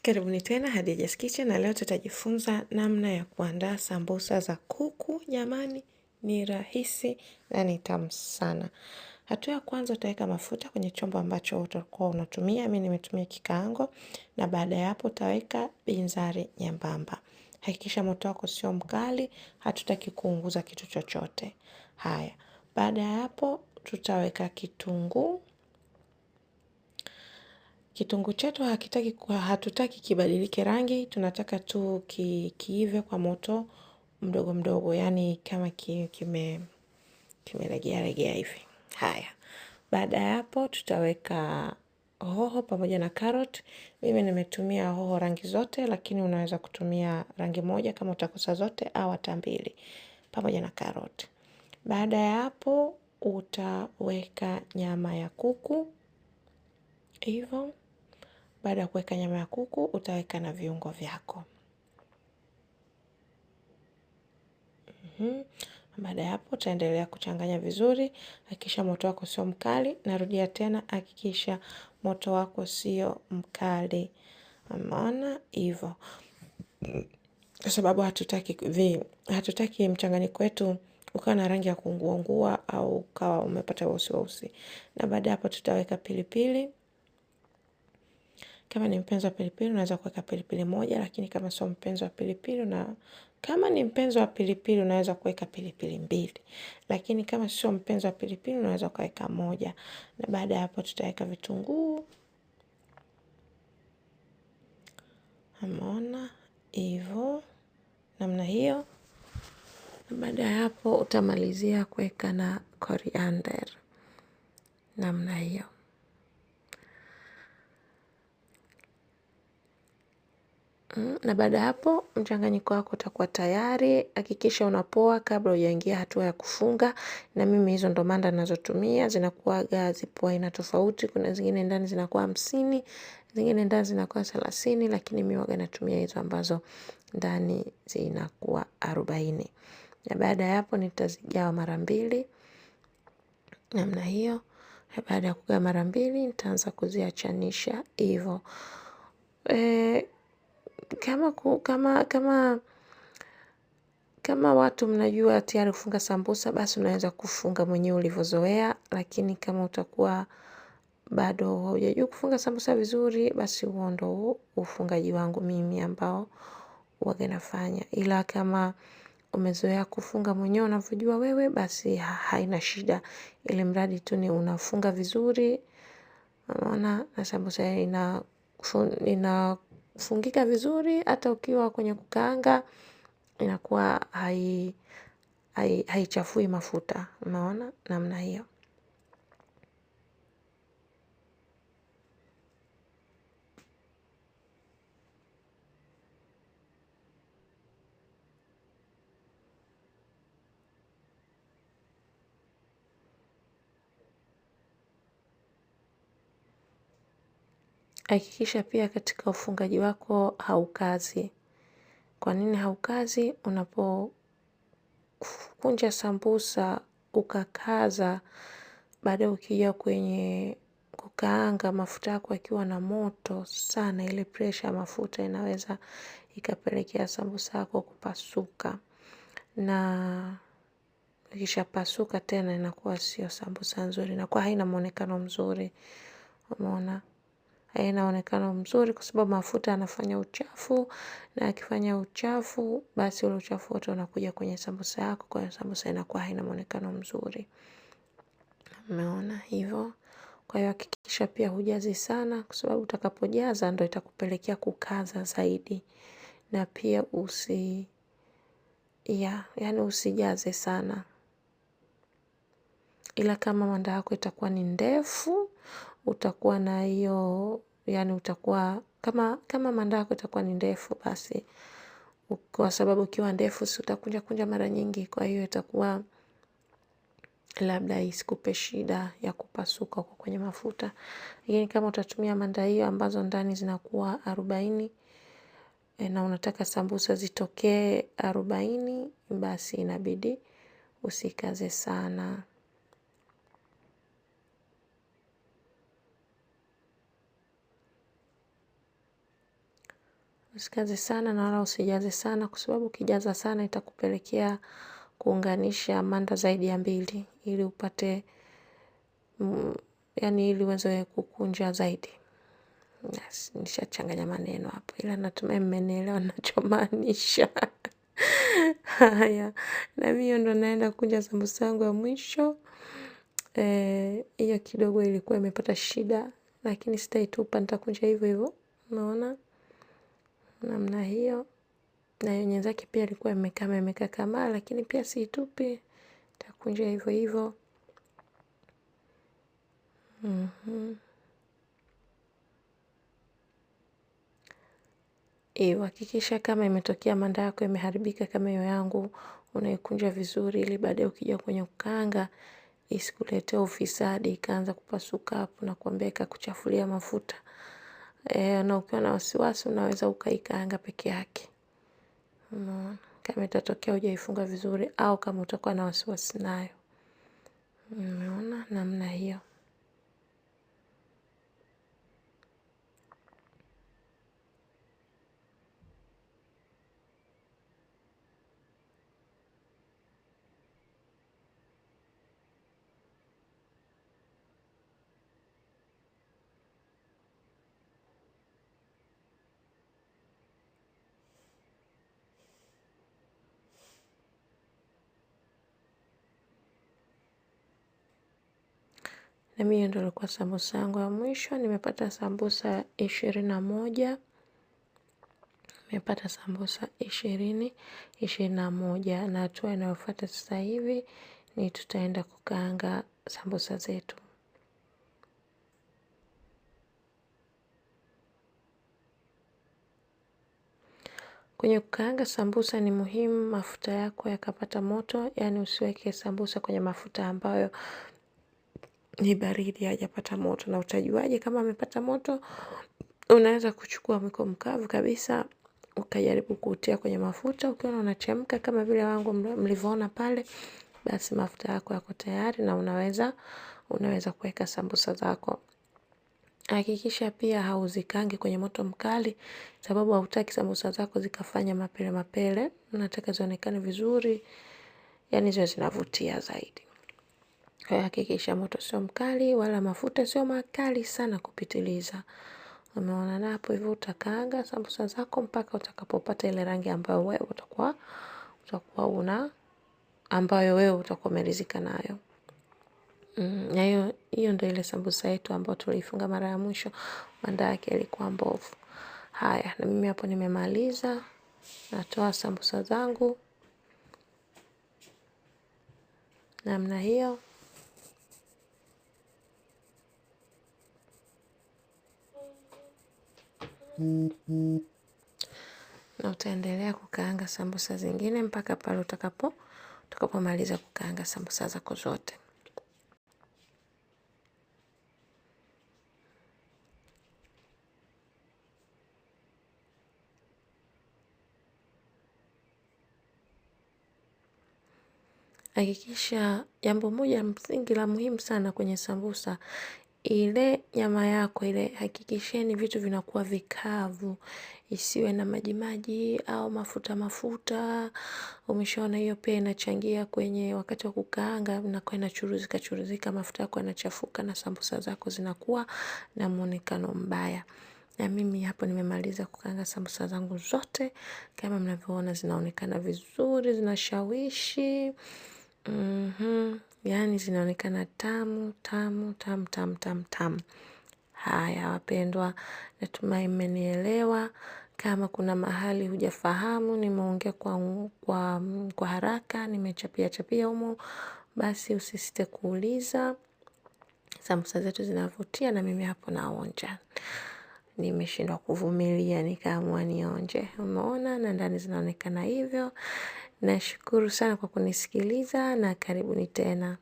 Karibuni tena Hadijas Kitchen na leo tutajifunza namna ya kuandaa sambusa za kuku. Jamani, ni rahisi na ni tamu sana. Hatua ya kwanza, utaweka mafuta kwenye chombo ambacho utakuwa unatumia. Mimi nimetumia kikaango, na baada ya hapo utaweka binzari nyembamba. Hakikisha moto wako sio mkali, hatutaki kuunguza kitu chochote. Haya, baada ya hapo tutaweka kitunguu. Kitunguu chetu hatutaki kibadilike rangi, tunataka tu kiive kwa moto mdogo mdogo, yani kama kimelegea legea hivi. Haya, baada ya hapo tutaweka hoho pamoja na carrot. Mimi nimetumia hoho rangi zote, lakini unaweza kutumia rangi moja kama utakosa zote, au hata mbili, pamoja na carrot. Baada ya hapo utaweka nyama ya kuku hivyo. Baada ya kuweka nyama ya kuku, utaweka na viungo vyako. Baada ya hapo utaendelea kuchanganya vizuri. Hakikisha moto wako sio mkali. Narudia tena, hakikisha moto wako sio mkali. Umeona hivyo. Kwa sababu hatutaki mchanganyiko wetu ukawa na rangi ya kuungua au ukawa umepata weusi. Na baada ya hapo tutaweka pilipili. Kama ni mpenzi wa pilipili, unaweza kuweka pilipili moja, lakini kama sio mpenzi wa pilipili, kama ni mpenzi wa pilipili, unaweza kuweka pilipili mbili. Lakini kama sio mpenzi wa pilipili, unaweza kuweka moja. Na baada ya hapo tutaweka vitunguu. Umeona hivyo, namna hiyo. Na baada ya hapo utamalizia kuweka na coriander. Namna hiyo. Na baada hapo mchanganyiko wako utakuwa tayari. Hakikisha unapoa kabla hujaingia hatua ya kufunga. Na mimi hizo ndo manda ninazotumia, zinakuwa zipo aina tofauti. Kuna zingine ndani zinakuwa 50, zingine ndani zinakuwa 30, lakini mimi huwa natumia hizo ambazo ndani zinakuwa 40. Na baada ya hapo nitazigawa mara mbili. Namna hiyo. Na baada ya kugawa mara mbili nitaanza kuziachanisha hivyo. Kama watu mnajua tayari kufunga sambusa, basi unaweza kufunga mwenyewe ulivyozoea, lakini kama utakuwa bado hujajua kufunga sambusa vizuri, basi huo ndo ufungaji wangu mimi ambao huwa nafanya. Ila kama umezoea kufunga mwenyewe unavyojua wewe, basi haina shida. Ile mradi tu ni unafunga vizuri. Unaona, na sambusa inafungika vizuri, hata ukiwa kwenye kukaanga inakuwa haichafui mafuta. Unaona, namna hiyo. Hakikisha pia katika ufungaji wako haukazi. Kwa nini haukazi? Unapokunja sambusa ukakaza, baadaye ukija kwenye kukaanga mafuta yako yakiwa na moto sana, ile pressure ya mafuta inaweza ikapelekea sambusa yako kupasuka. Na ikishapasuka tena inakuwa sio sambusa nzuri, inakuwa haina muonekano mzuri. Umeona? Haina muonekano mzuri kwa sababu mafuta yanafanya uchafu, na yakifanya uchafu basi ule uchafu wote unakuja kwenye sambusa yako, kwa hiyo sambusa inakuwa haina muonekano mzuri. Umeona hivyo? Kwa hiyo hakikisha pia hujazi sana, kwa sababu utakapojaza ndio itakupelekea kukaza zaidi. Na pia usijaze sana. Ila kama manda yako itakuwa ni ndefu, utakuwa na hiyo, utakuwa kama manda yako itakuwa ni ndefu basi, kwa sababu ukiwa ndefu si utakunja mara nyingi, kwa hiyo itakuwa labda isikupe shida ya kupasuka huko kwenye mafuta. Lakini kama utatumia manda hiyo ambazo ndani zinakuwa 40, na unataka sambusa zitokee 40, basi inabidi usikaze sana. Usikaze sana na wala usijaze sana, kwa sababu ukijaza sana itakupelekea kuunganisha manda zaidi ya 2 ili upate yani ili uweze kukunja zaidi. Yes, nishachanganya maneno hapo, ila natumai mmenielewa ninachomaanisha. Haya, na mimi ndo naenda kunja sambusa yangu ya mwisho. Hiyo kidogo ilikuwa imepata shida, lakini sitaitupa, nitakunja hivyo hivyo. Unaona? Namna hiyo. Na yenye zake pia ilikuwa imekaa kama, lakini pia siitupi. Nitakunja hivyo hivyo. Hakikisha kama imetokea manda yako imeharibika kama hiyo yangu, unaikunja vizuri ili baadaye ukija kwenye kukaanga isikuletee ufisadi ikaanza kupasuka hapo na kuambia ikakuchafulia mafuta. Na ukiwa na wasiwasi unaweza ukaikaanga peke yake. Kama itatokea hujaifunga vizuri au kama utakuwa na wasiwasi nayo. Umeona namna hiyo. Na mimi hiyo ndio ilikuwa sambusa yangu ya mwisho. Nimepata sambusa 21. Nimepata sambusa 21. Na hatua inayofuata sasa hivi ni tutaenda kukaanga sambusa zetu. Kwenye kukaanga sambusa ni muhimu mafuta yako yakapata moto, yani usiweke sambusa kwenye mafuta ambayo ni baridi hajapata moto. Na utajuaje kama amepata moto? Unaweza kuchukua mwiko mkavu kabisa, ukajaribu kuutia kwenye mafuta, ukiona unachemka kama vile wangu mlivyoona pale, basi mafuta yako yako tayari na unaweza kuweka sambusa zako. Hakikisha pia hauzikangi kwenye moto mkali, sababu hautaki sambusa zako zikafanya mapele. Unataka zionekane vizuri, yani ziwe zinavutia zaidi. Kwa hiyo hakikisha moto sio mkali wala mafuta sio makali sana kupitiliza. Umeona, na hapo hivyo utakaanga sambusa zako mpaka utakapopata ile rangi ambayo wewe utakuwa ambayo wewe utakuwa umeridhika nayo. Na hiyo ndio ile sambusa yetu ambayo tulifunga mara ya mwisho, manda yake ilikuwa mbovu. Haya, na mimi hapo nimemaliza. Natoa sambusa zangu namna hiyo. Na utaendelea kukaanga sambusa zingine mpaka pale utakapomaliza kukaanga sambusa zako zote. Hakikisha jambo moja msingi la muhimu sana kwenye sambusa, ile nyama yako ile hakikisheni vitu vinakuwa vikavu, isiwe na majimaji au mafuta. Umeshaona hiyo pia inachangia kwenye wakati wa kukaanga inakuwa inachuruzika, mafuta yako yanachafuka na sambusa zako zinakuwa na muonekano mbaya. Na mimi hapo nimemaliza kukaanga sambusa zangu zote, kama mnavyoona zinaonekana vizuri, zinashawishi. Yani zinaonekana tamu. Haya wapendwa, natumai mmenielewa. Kama kuna mahali hujafahamu, nimeongea kwa haraka, nimechapia humo, basi usisite kuuliza. Sambusa zetu zinavutia na mimi hapo naonja. Nimeshindwa kuvumilia nikaamua nionje. Umeona, na ndani zinaonekana hivyo. Nashukuru sana kwa kunisikiliza na karibuni tena.